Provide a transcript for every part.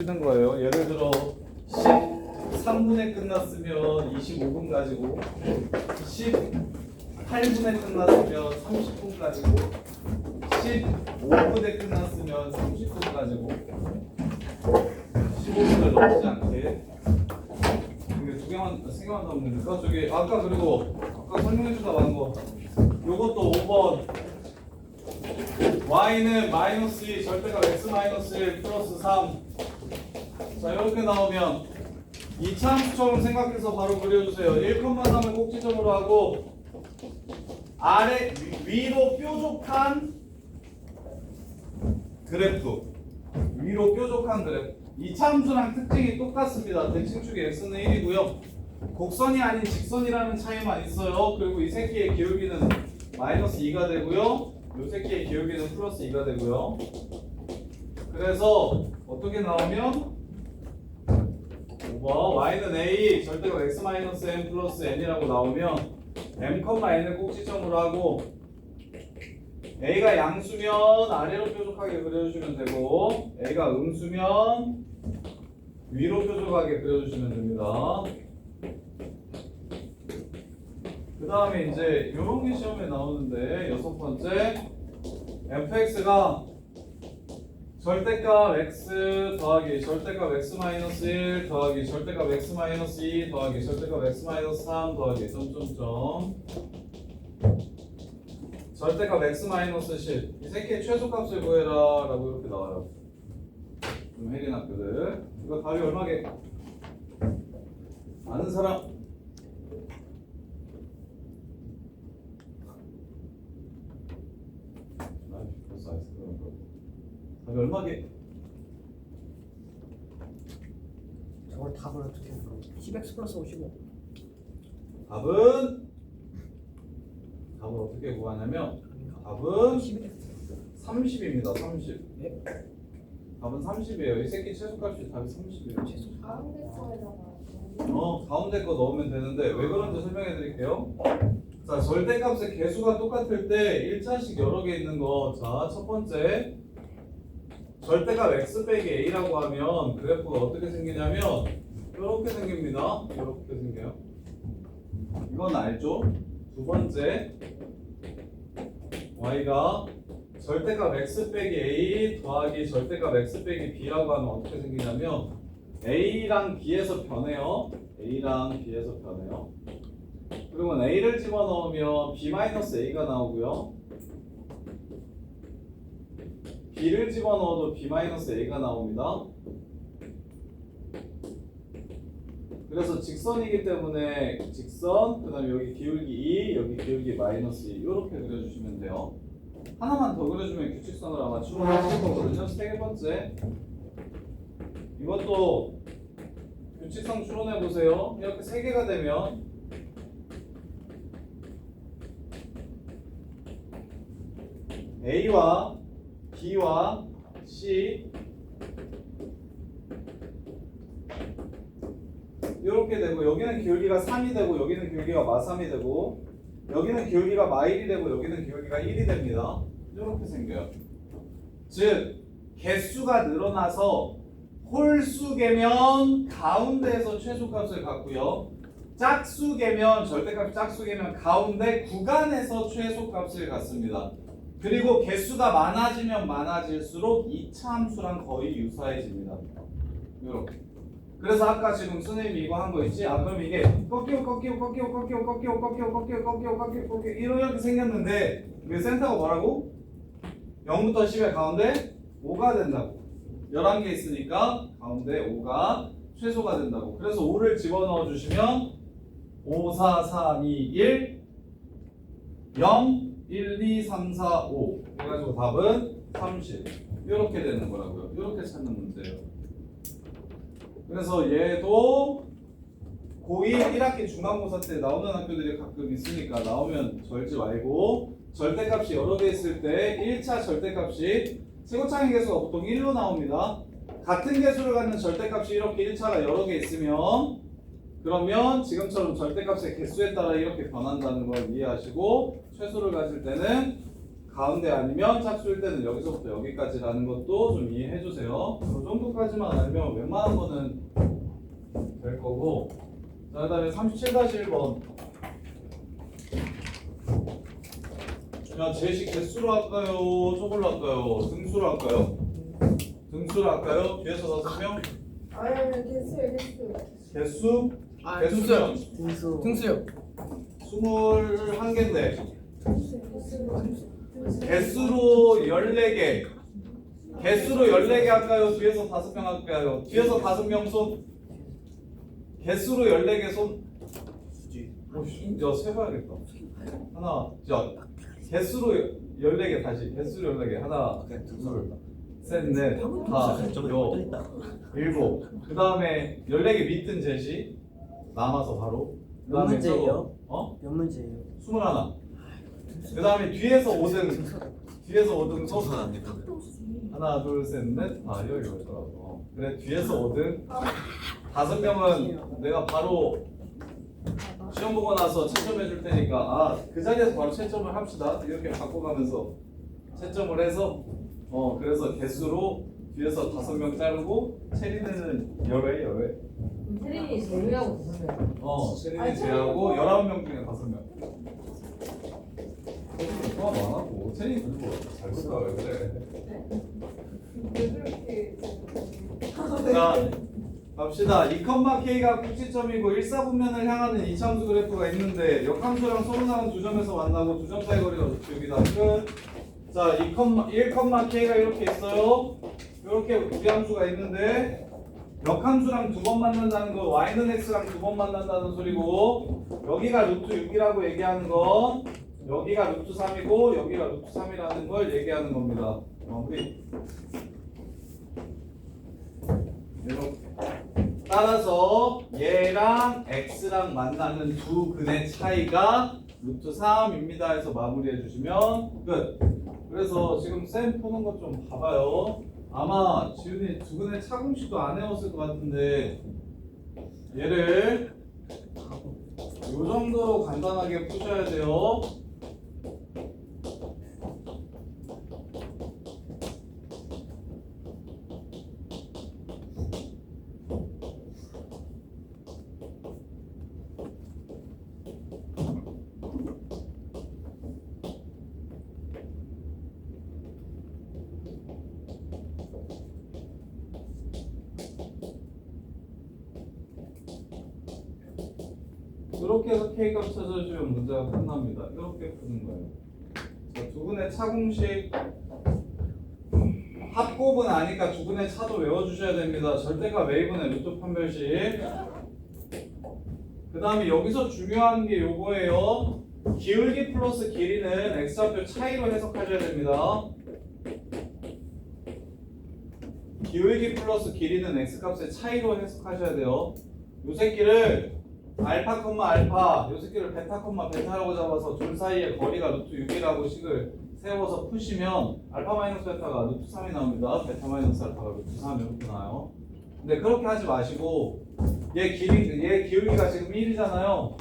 쓰는 거예요. 예를 들어 13분에 끝났으면 25분 가지고 18분에 끝났으면 30분 가지고 15분에 끝났으면 30분 가지고 15분을 넘지 않게 이게 두 개만 넣으면 됩니까? 저기 아까 그리고 아까 설명해주다 만 거 요것도 5번 y는 마이너스 2 절대값 x 마이너스 1 플러스 3 자 이렇게 나오면 이차함수처럼 생각해서 바로 그려주세요. 1,3을 꼭지점으로 하고 아래 위로 뾰족한 그래프 위로 뾰족한 그래프 이차함수랑 특징이 똑같습니다. 대칭축의 x는 1이고요 곡선이 아닌 직선이라는 차이만 있어요. 그리고 이 새끼의 기울기는 마이너스 2가 되고요 이 새끼의 기울기는 플러스 2가 되고요 그래서 어떻게 나오면 5번 y는 a 절대값 x 마이너스 n 플러스 n이라고 나오면 m, n을 꼭지점으로 하고 a가 양수면 아래로 뾰족하게 그려주시면 되고 a가 음수면 위로 뾰족하게 그려주시면 됩니다. 그 다음에 이제 이런 게 시험에 나오는데 여섯 번째 fx가 절대값 x 더하기 절대값 x 마이너스 1 더하기 절대값 x 마이너스 2 더하기 절대값 x 마이너스 3 더하기 점점점 절대값 x 마이너스 10 이 새끼의 최소값을 구해라 라고 이렇게 나와요. 좀 혜린 학교들 이거 답이 얼마게? 아는 사람? 벌써 아이스크림 답이 얼마게? 저걸 답을 어떻게 해요? 10x 플러스 55. 답은 어떻게 구하냐면 답은 30입니다. 30. 네? 답은 30이에요. 이 새끼 최소값이 답이 30이에요. 최소. 가운데 거에다가 가운데 거 넣으면 되는데 왜 그런지 설명해 드릴게요. 자, 절대값의 개수가 똑같을 때 1차식 여러 개 있는 거. 자, 첫 번째 절대값 x 빼기 a라고 하면 그래프가 어떻게 생기냐면 이렇게 생깁니다. 이렇게 생겨요. 이건 알죠? 두 번째 y가 절대값 x 빼기 a 더하기 절대값 x 빼기 b라고 하면 어떻게 생기냐면 a랑 b에서 변해요. a랑 b에서 변해요. 그러면 a를 집어넣으면 b-a가 나오고요. b를 집어넣어도 b-a가 나옵니다. 그래서 직선이기 때문에 직선, 그 다음에 여기 기울기 2, 여기 기울기 마이너스 2 이렇게 그려주시면 돼요. 하나만 더 그려주면 규칙선을 아마 추론하실 거거든요. 세 번째 이것도 규칙선 추론해보세요. 이렇게 세 개가 되면 A와 B와 C 이렇게 되고 여기는 기울기가 3이 되고 여기는 기울기가 마3이 되고 여기는 기울기가 마1이 되고 여기는 기울기가 1이 됩니다. 이렇게 생겨요. 즉 개수가 늘어나서 홀수개면 가운데에서 최소값을 갖고요. 짝수개면 절대값이 짝수개면 가운데 구간에서 최소값을 갖습니다. 그리고 개수가 많아지면 많아질수록 2차 함수랑 거의 유사해집니다. 이렇게. 그래서 아까 지금 선생님이 이거 한 거 있지? 아 그럼 이게 꺾이고 이렇게 생겼는데 이게 센터가 뭐라고? 0부터 10의 가운데 5가 된다고. 11개 있으니까 가운데 5가 최소가 된다고. 그래서 5를 집어넣어 주시면 5, 4, 3, 2, 1 0 1, 2, 3, 4, 5 그래가지고 답은 30 이렇게 되는 거라고요. 이렇게 찾는 문제예요. 그래서 얘도 고1 1학기 중간고사 때 나오는 학교들이 가끔 있으니까 나오면 절지 말고 절대값이 여러 개 있을 때 1차 절대값이 최고차항의 개수가 보통 1로 나옵니다. 같은 개수를 갖는 절대값이 이렇게 1차가 여러 개 있으면 그러면 지금처럼 절대값의 개수에 따라 이렇게 변한다는 걸 이해하시고 최소를 가질 때는 가운데 아니면 착수일 때는 여기서부터 여기까지라는 것도 좀 이해해 주세요. 이 정도까지만 알면 웬만한 거는 될 거고. 자, 그다음에 37-1번. 야, 제시 개수로 할까요? 저걸로 할까요? 등수로 할까요? 등수로 할까요? 뒤에서 5명? 아니 개수요 개수. 개수? 아, 개수면 등수. 등수요. 21개인데 개수. 개수로 14개. 개수로 14개 할까요? 뒤에서 5명 할까요? 뒤에서 5명 손. 개수로 14개 손. 야, 세봐야겠다. 하나, 자, 개수로 14개 다시. 개수로 14개. 하나, 둘, 셋, 넷, 다, 여, 일곱. 그 다음에 14개 밑은 제시. 남아서 바로. 그 몇 다음에 문제예요? 저거, 어? 몇 문제예요? 21. 그 다음에 뒤에서 5등. 뒤에서 5등 손. 하나, 둘, 셋, 넷, 다, 여, 이거더라고. 그래, 뒤에서 5등. 5명은 내가 바로 시험 보고 나서 채점해 줄 테니까 그 자리에서 바로 채점을 합시다. 이렇게 바꿔가면서 채점을 해서 그래서 개수로 뒤에서 5명 자르고 체리는 열회 세린이 제외하고 있어요. 체리는 제하고 19명 중에 5명. 와 많아고 체리 그리고 잘 보다 왜 그래? 왜 그렇게? 자 갑시다. 2,k가 꼭지점이고 1사분면을 향하는 이차함수 그래프가 있는데 역함수랑 서로나는 두 점에서 만나고 두 점 사이 거리가 여기다 끝. 자 1,k가 이렇게 있어요. 이렇게 우리함수가 있는데 역함수랑 두 번 만난다는 건 y는 x랑 두 번 만난다는 소리고 여기가 루트 6이라고 얘기하는 건 여기가 루트 3이고 여기가 루트 3이라는 걸 얘기하는 겁니다. 우리 이렇게 따라서 얘랑 x랑 만나는 두 근의 차이가 루트 3입니다 해서 마무리해 주시면 끝. 그래서 지금 쌤 푸는 것 좀 봐봐요. 아마 지훈이 두 근의 차공식도 안 해왔을 것 같은데 얘를 요 정도로 간단하게 푸셔야 돼요. 이렇게 해서 K값 찾아주면 문제가 끝납니다. 이렇게 푸는 거예요. 자, 두 분의 차공식 합곱은 아니까 두 분의 차도 외워주셔야 됩니다. 절대값 A분의 루트 판별식. 그 다음에 여기서 중요한 게 요거예요. 기울기 플러스 길이는 X좌표 차이로 해석하셔야 됩니다. 기울기 플러스 길이는 X값의 차이로 해석하셔야 돼요. 요 새끼를 알파, 알파, 요 새끼를 베타, 베타라고 잡아서 둘 사이의 거리가 루트 6이라고 식을 세워서 푸시면 알파 마이너스 베타가 루트 3이 나옵니다. 베타 마이너스 알파가 루트 3 이렇게 나와요. 근데 그렇게 하지 마시고 얘 기울기가 지금 1이잖아요.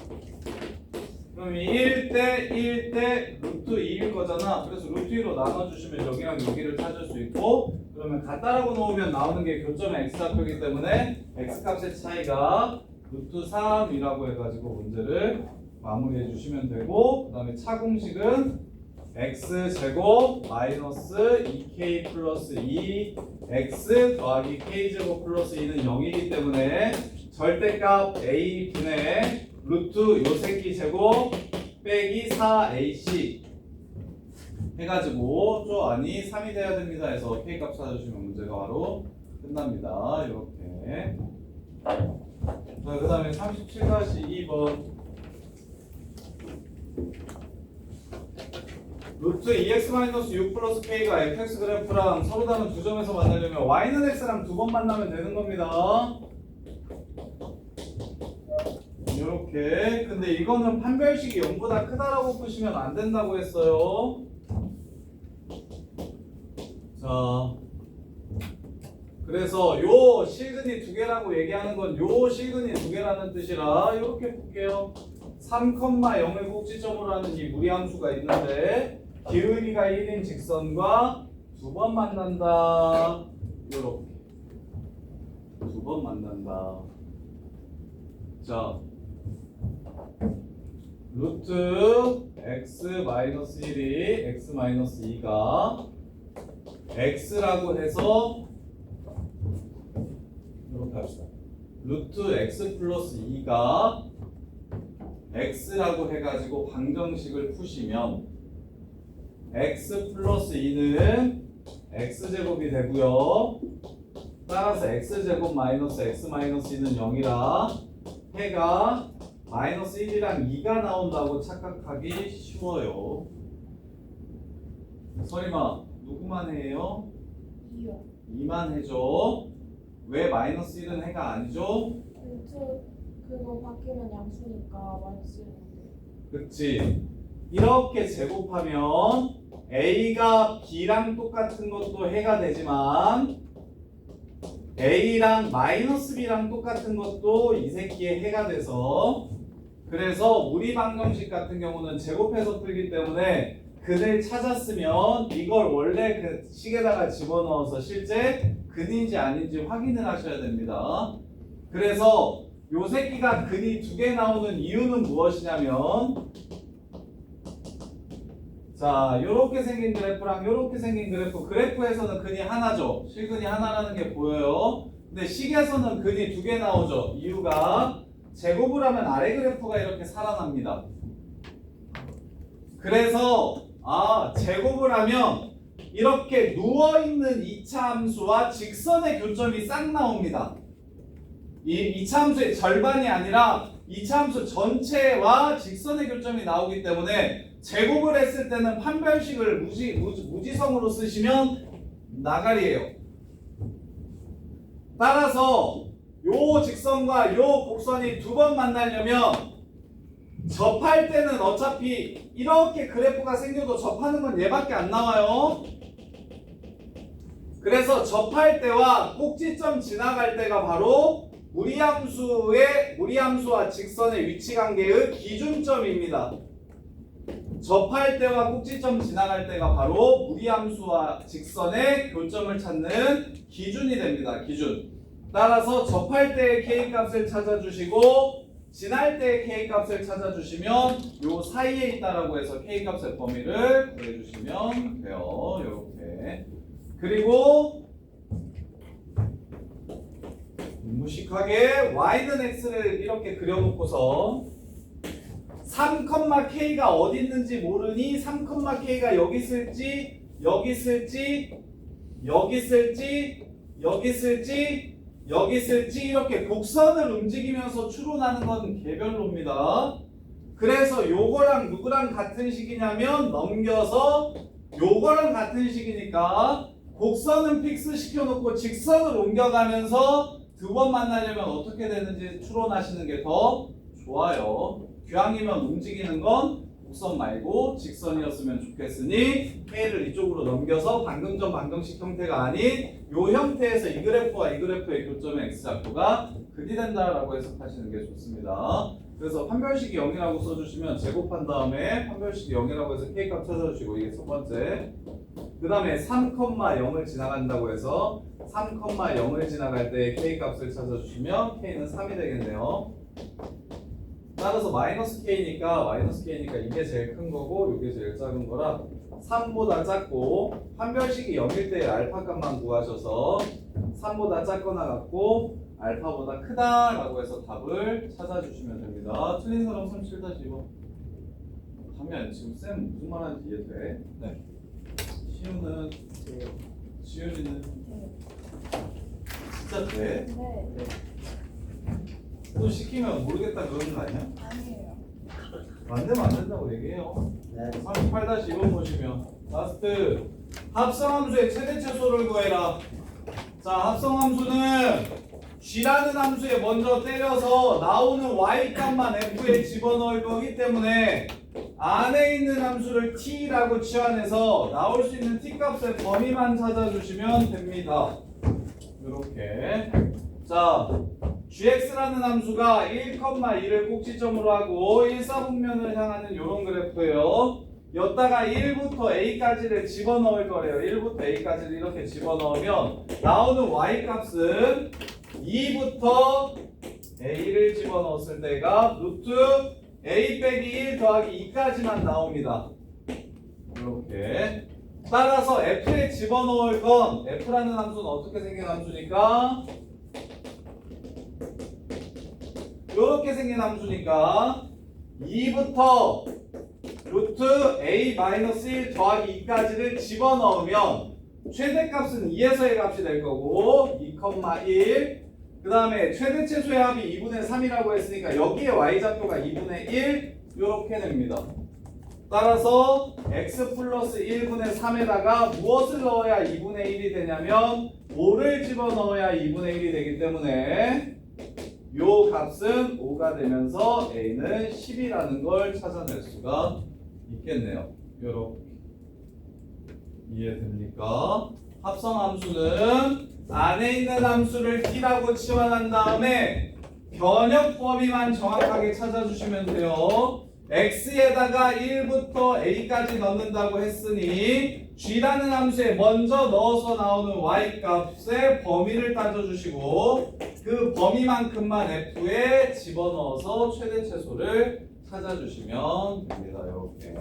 그럼 이 1대 1대 루트 2일 거잖아. 그래서 루트 2로 나눠주시면 여기랑 여기를 찾을 수 있고 그러면 같다라고 놓으면 나오는 게 교점의 X좌표이기 때문에 X값의 차이가 루트 3이라고 해가지고 문제를 마무리해 주시면 되고 그 다음에 차공식은 x제곱 마이너스 2k 플러스 2 x 더하기 k제곱 플러스 2는 0이기 때문에 절대값 a분의 루트 요 새끼 제곱 빼기 4ac 해가지고 저 안이 3이 돼야 됩니다 해서 k값 찾아주시면 문제가 바로 끝납니다. 이렇게 자, 그 다음에 37-2번 루트 2x-6 플러스 k가 fx 그래프랑 서로 다른 두 점에서 만나려면 y는 x랑 두 번 만나면 되는 겁니다. 이렇게. 근데 이거는 판별식이 0보다 크다라고 푸시면 안 된다고 했어요. 자, 그래서 요 실근이 두 개라고 얘기하는 건 요 실근이 두 개라는 뜻이라 이렇게 볼게요. 3,0을 꼭지점으로 하는 이 무리함수가 있는데 기울기가 1인 직선과 두 번 만난다. 요렇게 두 번 만난다. 자, 루트 x-1이 x-2가 x라고 해서 이렇게 합시다. 루트 x 플러스 2가 x라고 해가지고 방정식을 푸시면 x 플러스 2는 x제곱이 되고요. 따라서 x제곱 마이너스 x 마이너스 2는 0이라 해가 마이너스 1이랑 2가 나온다고 착각하기 쉬워요. 설이마 누구만 해요? 2요. 2만 해줘. 왜 마이너스 1은 해가 아니죠? 그거 바뀌면 양수니까 마이너스 1. 그치? 이렇게 제곱하면 A가 B랑 똑같은 것도 해가 되지만 A랑 마이너스 B랑 똑같은 것도 이 새끼의 해가 돼서 그래서 무리 방정식 같은 경우는 제곱해서 풀기 때문에 근을 찾았으면 이걸 원래 그 식에다가 집어넣어서 실제 근인지 아닌지 확인을 하셔야 됩니다. 그래서 요 새끼가 근이 2개 나오는 이유는 무엇이냐면 자, 요렇게 생긴 그래프랑 요렇게 생긴 그래프에서는 근이 하나죠. 실근이 하나라는 게 보여요. 근데 식에서는 근이 2개 나오죠. 이유가 제곱을 하면 아래 그래프가 이렇게 살아납니다. 그래서 제곱을 하면 이렇게 누워있는 2차 함수와 직선의 교점이 싹 나옵니다. 이 2차 함수의 절반이 아니라 2차 함수 전체와 직선의 교점이 나오기 때문에 제곱을 했을 때는 판별식을 무지성으로 쓰시면 나가리예요. 따라서 요 직선과 요 곡선이 두 번 만나려면 접할 때는 어차피 이렇게 그래프가 생겨도 접하는 건 얘밖에 안 나와요. 그래서 접할 때와 꼭지점 지나갈 때가 바로 무리함수와 직선의 위치관계의 기준점입니다. 접할 때와 꼭지점 지나갈 때가 바로 무리함수와 직선의 교점을 찾는 기준이 됩니다. 기준. 따라서 접할 때의 K값을 찾아주시고 지날 때의 K값을 찾아주시면 요 사이에 있다라고 해서 K값의 범위를 구해주시면 돼요. 이렇게. 그리고 무식하게 Y는 X를 이렇게 그려놓고서 3,K가 어디 있는지 모르니 3,K가 여기 있을지 여기 있을지 여기 있을지 여기 있을지 여기 있을지 이렇게 곡선을 움직이면서 추론하는 건 개별로입니다. 그래서 요거랑 누구랑 같은 식이냐면 넘겨서 요거랑 같은 식이니까 곡선은 픽스 시켜놓고 직선을 옮겨가면서 두 번 만나려면 어떻게 되는지 추론하시는 게 더 좋아요. 교양이면 움직이는 건 곡선 말고 직선이었으면 좋겠으니 K를 이쪽으로 넘겨서 방금 전 방정식 형태가 아닌 요 형태에서 이 그래프와 이 그래프의 교점의 x좌표가 근이 된다라고 해석하시는 게 좋습니다. 그래서 판별식이 0이라고 써주시면 제곱한 다음에 판별식이 0이라고 해서 K값 찾아주시고 이게 첫 번째. 그 다음에 3,0을 지나간다고 해서 3,0을 지나갈 때 K값을 찾아주시면 K는 3이 되겠네요. 따라서 마이너스 K니까 이게 제일 큰 거고 이게 제일 작은 거라 3보다 작고 판별식이 0일 때 알파 값만 구하셔서 3보다 작거나 같고 알파보다 크다라고 해서 답을 찾아주시면 됩니다. 틀린 사람 37-2번. 하면 지금 쌤 무슨 말하는지 이해돼? 네. 시우는 돼요. 지윤이는 진짜 돼? 네. 또 시키면 모르겠다 그러는 거 아니야? 아니에요. 안 되면 안 된다고 얘기해요. 네. 38-2번 보시면 라스트 합성함수의 최대 최소를 구해라. 자, 합성함수는 G라는 함수에 먼저 때려서 나오는 Y값만 F에 집어넣을 거기 때문에 안에 있는 함수를 T라고 치환해서 나올 수 있는 T값의 범위만 찾아주시면 됩니다. 이렇게. 자, gx라는 함수가 1,2를 꼭지점으로 하고 1사분면을 향하는 이런 그래프예요. 여기다가 1부터 a까지를 집어넣을 거래요. 1부터 a까지를 이렇게 집어넣으면 나오는 y 값은 2부터 a를 집어넣었을 때가 루트 a 빼기 1 더하기 2까지만 나옵니다. 이렇게. 따라서 f에 집어넣을 건 f라는 함수는 어떻게 생긴 함수니까 이렇게 생긴 함수니까 2부터 루트 a-1 더하기 2까지를 집어넣으면 최대값은 2에서의 값이 될 거고 2,1 그 다음에 최대 최소의 합이 2분의 3이라고 했으니까 여기에 y좌표가 2분의 1 이렇게 됩니다. 따라서 x 플러스 1분의 3에다가 무엇을 넣어야 2분의 1이 되냐면 5를 집어넣어야 2분의 1이 되기 때문에 요 값은 5가 되면서 a는 10이라는 걸 찾아낼 수가 있겠네요. 요렇게 이해됩니까? 합성함수는 안에 있는 함수를 t라고 치환한 다음에 변형 범위만 정확하게 찾아주시면 돼요. x에다가 1부터 a까지 넣는다고 했으니 g라는 함수에 먼저 넣어서 나오는 y 값의 범위를 따져주시고 그 범위만큼만 f에 집어넣어서 최대 최소를 찾아주시면 됩니다. 이렇게.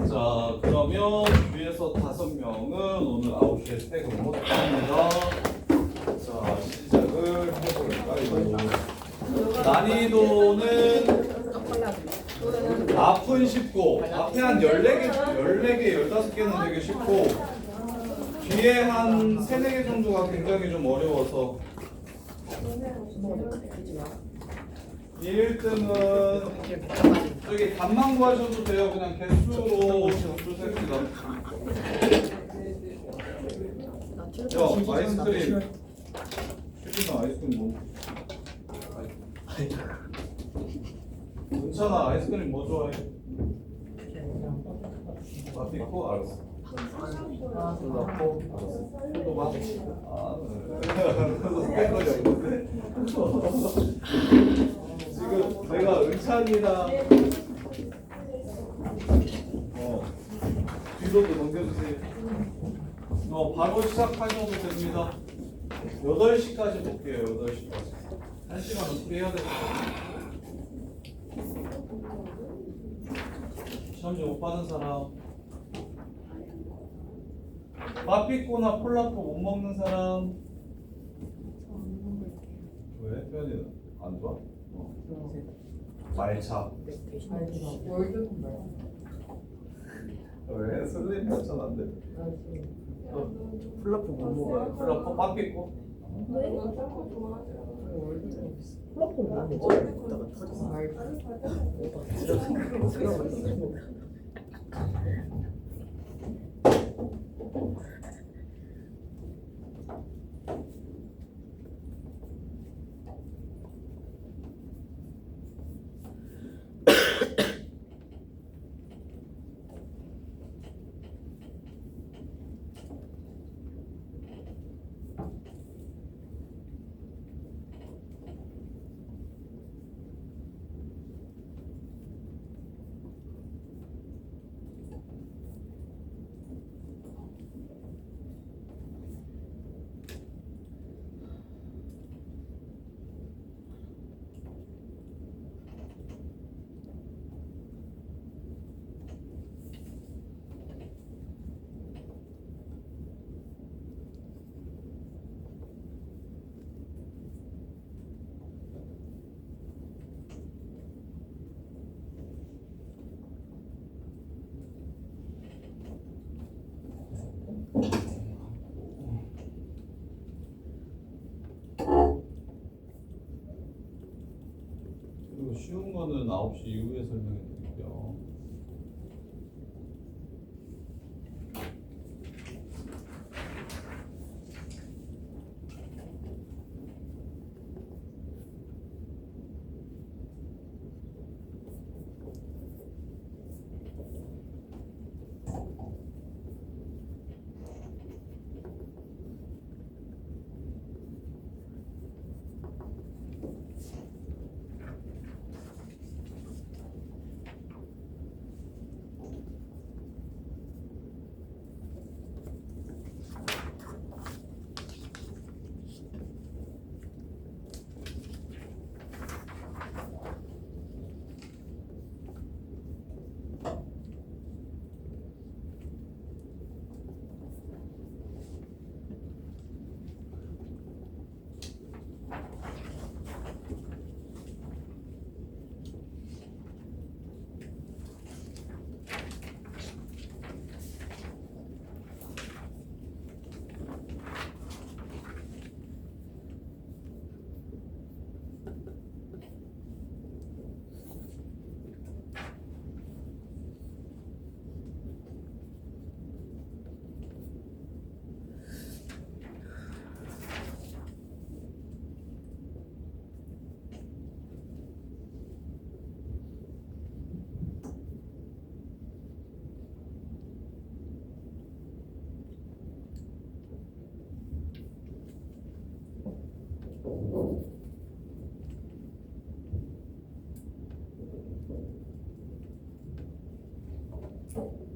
자, 그러면 위에서 5명은 오늘 9시에 스택을 못합니다. 자, 시작을 해볼까요? 난이도는 앞은 쉽고 앞에 한 14개, 15개는 되게 쉽고 뒤에 한 3, 4개 정도가 굉장히 좀 어려워서 1등은 저기 답만 구하셔도 돼요. 그냥 개수로 주십시다. 야, 아이스크림. 슈리나 아이스크림 뭐? 괜찮아. 아이스크림 뭐 좋아해? 마피코? 알았어. 넣고 또 봐. 헷갈려 있는데. 지금 내가 은찬이랑 뒤로도 넘겨주세요. 바로 시작하셔도 됩니다. 8시까지 볼게요. 8시까지. 1시간은 프리해야 되거든요. 시험지 못 받은 사람, 빠삐꼬나 콜라포 못 먹는 사람. 왜? 편이 안 좋아? 말차. 왜? 선생님 말차는 안 돼. 콜라포 못 먹어요. 콜라포 빠삐꼬? 네? 콜라포 좋아하죠. 콜라포 못 먹어요. 이따가 터져서 그리고 쉬운 거는 9시 이후에 설명해 드릴게요. 네.